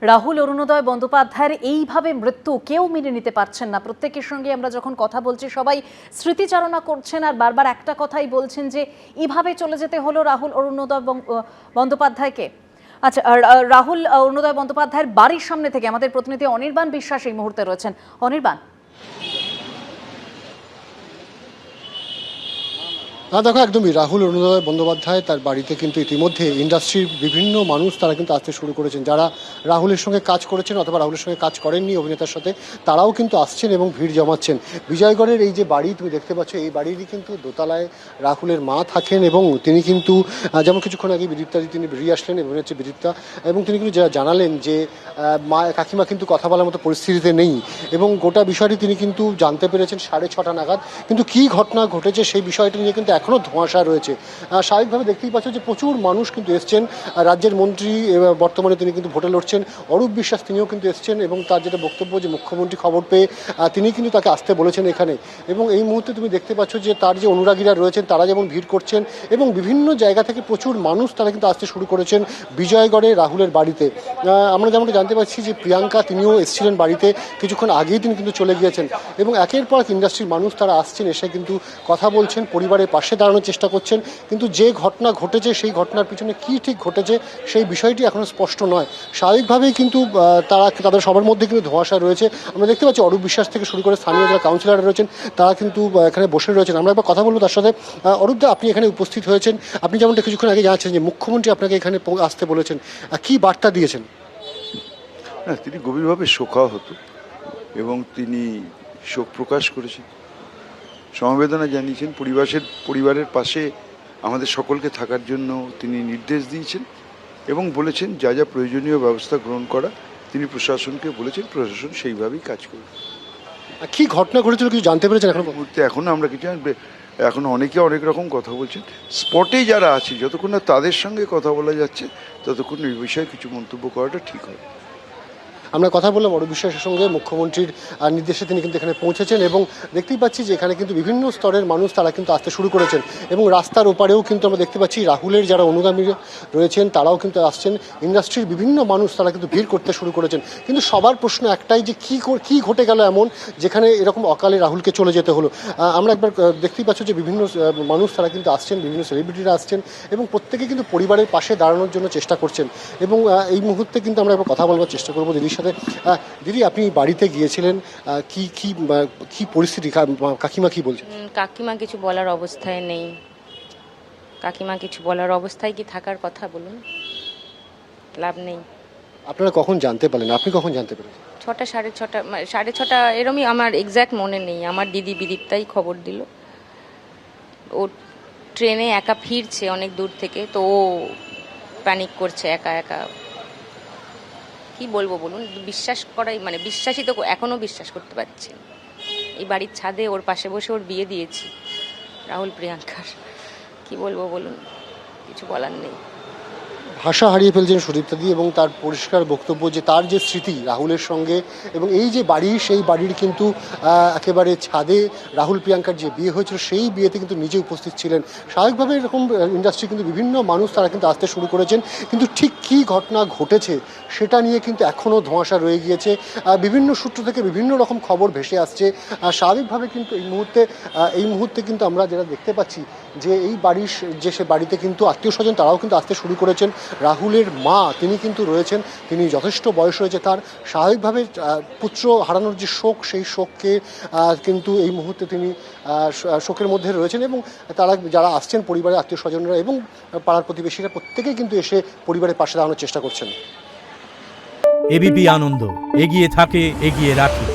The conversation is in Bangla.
রাহুল অরুণোদয় বন্দ্যোপাধ্যায়ের এইভাবে মৃত্যু কেউ মেনে নিতে পারছেন না। প্রত্যেকের সঙ্গে আমরা যখন কথা বলছি সবাই স্মৃতিচারণা করছেন আর বারবার একটা কথাই বলছেন যে এভাবে চলে যেতে হলো রাহুল অরুণোদয় বন্দ্যোপাধ্যায়কে। আচ্ছা, রাহুল অরুণোদয় বন্দ্যোপাধ্যায়ের বাড়ির সামনে থেকে আমাদের প্রতিনিধি অনির্বাণ বিশ্বাস এই মুহূর্তে রয়েছেন। অনির্বাণ, দেখো একদমই রাহুল অরুণোদয় বন্দ্যোপাধ্যায় তার বাড়িতে কিন্তু ইতিমধ্যে ইন্ডাস্ট্রির বিভিন্ন মানুষ তারা কিন্তু আসতে শুরু করেছেন। যারা রাহুলের সঙ্গে কাজ করেছেন অথবা রাহুলের সঙ্গে কাজ করেননি অভিনেতার সাথে, তারাও কিন্তু আসছেন এবং ভিড় জমাচ্ছেন। বিজয়গড়ের এই যে বাড়ি তুমি দেখতে পাচ্ছ, এই বাড়িরই কিন্তু দোতলায় রাহুলের মা থাকেন এবং তিনি কিন্তু যেমন কিছুক্ষণ আগে বিদীপ্তাদি তিনি বেরিয়ে আসলেন এবং হচ্ছে বিদীপ্তা, এবং তিনি কিন্তু জানালেন যে মা কাকিমা কিন্তু কথা বলার মতো পরিস্থিতিতে নেই এবং গোটা বিষয়টি তিনি কিন্তু জানতে পেরেছেন 6:30 নাগাদ। কিন্তু কী ঘটনা ঘটেছে সেই বিষয়টি নিয়ে কিন্তু এখনও ধোঁয়াশা রয়েছে। স্বাভাবিকভাবে দেখতেই পাচ্ছ যে প্রচুর মানুষ কিন্তু এসছেন। রাজ্যের মন্ত্রী বর্তমানে তিনি কিন্তু ভোটে লড়ছেন, অরূপ বিশ্বাস, তিনিও কিন্তু এসছেন এবং তার যেটা বক্তব্য যে মুখ্যমন্ত্রী খবর পেয়ে তিনি কিন্তু তাকে আসতে বলেছেন এখানে। এবং এই মুহূর্তে তুমি দেখতে পাচ্ছ যে তার যে অনুরাগীরা রয়েছেন তারা যেমন ভিড় করছেন এবং বিভিন্ন জায়গা থেকে প্রচুর মানুষ তারা কিন্তু আসতে শুরু করেছেন বিজয়গড়ে রাহুলের বাড়িতে। আমরা যেমনটা জানতে পারছি যে প্রিয়াঙ্কা তিনিও এসেছিলেন বাড়িতে, কিছুক্ষণ আগেই তিনি কিন্তু চলে গিয়েছেন এবং একের পর ইন্ডাস্ট্রির মানুষ তারা আসছেন, এসে কিন্তু কথা বলছেন, পরিবারের পাশে দাঁড়ানোর চেষ্টা করছেন। কিন্তু যে ঘটনা ঘটেছে সেই ঘটনার পিছনে কী ঠিক ঘটেছে সেই বিষয়টি এখনও স্পষ্ট নয়। স্বাভাবিকভাবেই কিন্তু তাদের সবার মধ্যে কিন্তু ধোঁয়াশা রয়েছে। আমরা দেখতে পাচ্ছি অরূপ বিশ্বাস থেকে শুরু করে স্থানীয় যারা কাউন্সিলররা রয়েছেন তারা কিন্তু এখানে বসে রয়েছেন। আমরা একবার কথা বলবো তার সাথে। অরূপদা, আপনি এখানে উপস্থিত হয়েছেন, আপনি যেমনটা কিছুক্ষণ আগে জানাচ্ছেন যে মুখ্যমন্ত্রী আপনাকে এখানে আসতে বলেছেন, কী বার্তা দিয়েছেন? না, তিনি গভীরভাবে শোকাহত এবং তিনি শোক প্রকাশ করেছেন, সমবেদনা জানিয়েছেন। পরিবারের পাশে আমাদের সকলকে থাকার জন্য তিনি নির্দেশ দিয়েছেন এবং বলেছেন যা যা প্রয়োজনীয় ব্যবস্থা গ্রহণ করা তিনি প্রশাসনকে বলেছেন, প্রশাসন সেইভাবেই কাজ করবে। কী ঘটনা ঘটেছিল কিছু জানতে পেরেছেন এখন? মুহূর্তে এখনও আমরা কিছু এখন অনেকে অনেক রকম কথা বলছেন। স্পটে যারা আছে যতক্ষণ না তাদের সঙ্গে কথা বলা যাচ্ছে ততক্ষণ এই বিষয়ে কিছু মন্তব্য করাটা ঠিক হবে। আমরা কথা বললাম অরূপ বিশ্বাসের সঙ্গে, মুখ্যমন্ত্রীর নির্দেশে তিনি কিন্তু এখানে পৌঁছেছেন এবং দেখতেই পাচ্ছি যে এখানে কিন্তু বিভিন্ন স্তরের মানুষ তারা কিন্তু আসতে শুরু করেছেন এবং রাস্তার ওপারেও কিন্তু আমরা দেখতে পাচ্ছি রাহুলের যারা অনুগামী রয়েছেন তারাও কিন্তু আসছেন। ইন্ডাস্ট্রির বিভিন্ন মানুষ তারা কিন্তু ভিড় করতে শুরু করেছেন। কিন্তু সবার প্রশ্ন একটাই যে কী ঘটে গেল এমন যেখানে এরকম অকালে রাহুলকে চলে যেতে হলো। আমরা একবার দেখতেই পাচ্ছ যে বিভিন্ন মানুষ তারা কিন্তু আসছেন, বিভিন্ন সেলিব্রিটিরা আসছেন এবং প্রত্যেকে কিন্তু পরিবারের পাশে দাঁড়ানোর জন্য চেষ্টা করছেন। এবং এই মুহূর্তে কিন্তু আমরা একবার কথা বলবার চেষ্টা করবো দিদির সাথে। দিদি, আপনি বাড়িতে গিয়েছিলেন, কি পরিস্থিতি, কাকিমা কি বলছেন? কাকিমা কিছু বলার অবস্থায় নেই। কাকিমা কিছু বলার অবস্থায় কি থাকার কথা বলুন, লাভ নেই। আপনারা কখন জানতে পারলেন, আপনি কখন জানতে পেরেছেন? 6টা 6:30 6:30 এরমই, আমার এক্স্যাক্ট মনে নেই। আমার দিদি বিদীপ্তাই খবর দিল। ও ট্রেনে একা ফিরছে অনেক দূর থেকে, তো ও প্যানিক করছে একা একা। কি বলবো বলুন, বিশ্বাস করাই বিশ্বাসই তো এখনো বিশ্বাস করতে পারছি না। এই বাড়ির ছাদে ওর পাশে বসে ওর বিয়ে দিয়েছি, রাহুল প্রিয়াঙ্কার। কি বলবো বলুন, কিছু বলার নেই। ভাষা হারিয়ে ফেলছেন সুদীপ্তাদি এবং তার পরিষ্কার বক্তব্য যে তার যে স্মৃতি রাহুলের সঙ্গে এবং এই যে বাড়ি, সেই বাড়ির কিন্তু একেবারে ছাদে রাহুল প্রিয়াঙ্কার যে বিয়ে হয়েছিল সেই বিয়েতে কিন্তু নিজে উপস্থিত ছিলেন। স্বাভাবিকভাবে এরকম ইন্ডাস্ট্রি কিন্তু বিভিন্ন মানুষ তারা কিন্তু আসতে শুরু করেছেন, কিন্তু ঠিক কী ঘটনা ঘটেছে সেটা নিয়ে কিন্তু এখনও ধোঁয়াশা রয়ে গিয়েছে। বিভিন্ন সূত্র থেকে বিভিন্ন রকম খবর ভেসে আসছে। স্বাভাবিকভাবে কিন্তু এই মুহূর্তে কিন্তু আমরা যেটা দেখতে পাচ্ছি যে এই বাড়ির যে সে বাড়িতে কিন্তু আত্মীয় স্বজন তারাও কিন্তু আসতে শুরু করেছেন। রাহুলের মা তিনি কিন্তু রয়েছেন, তিনি যথেষ্ট বয়স হয়েছে তার। স্বাভাবিকভাবে পুত্র হারানোর যে শোক, সেই শোককে কিন্তু এই মুহূর্তে তিনি শোকের মধ্যে রয়েছেন এবং তারা যারা আসছেন পরিবারের আত্মীয় স্বজনরা এবং পাড়ার প্রতিবেশীরা প্রত্যেকেই কিন্তু এসে পরিবারের পাশে দাঁড়ানোর চেষ্টা করছেন। এবিপি আনন্দ, এগিয়ে থাকে, এগিয়ে রাখে।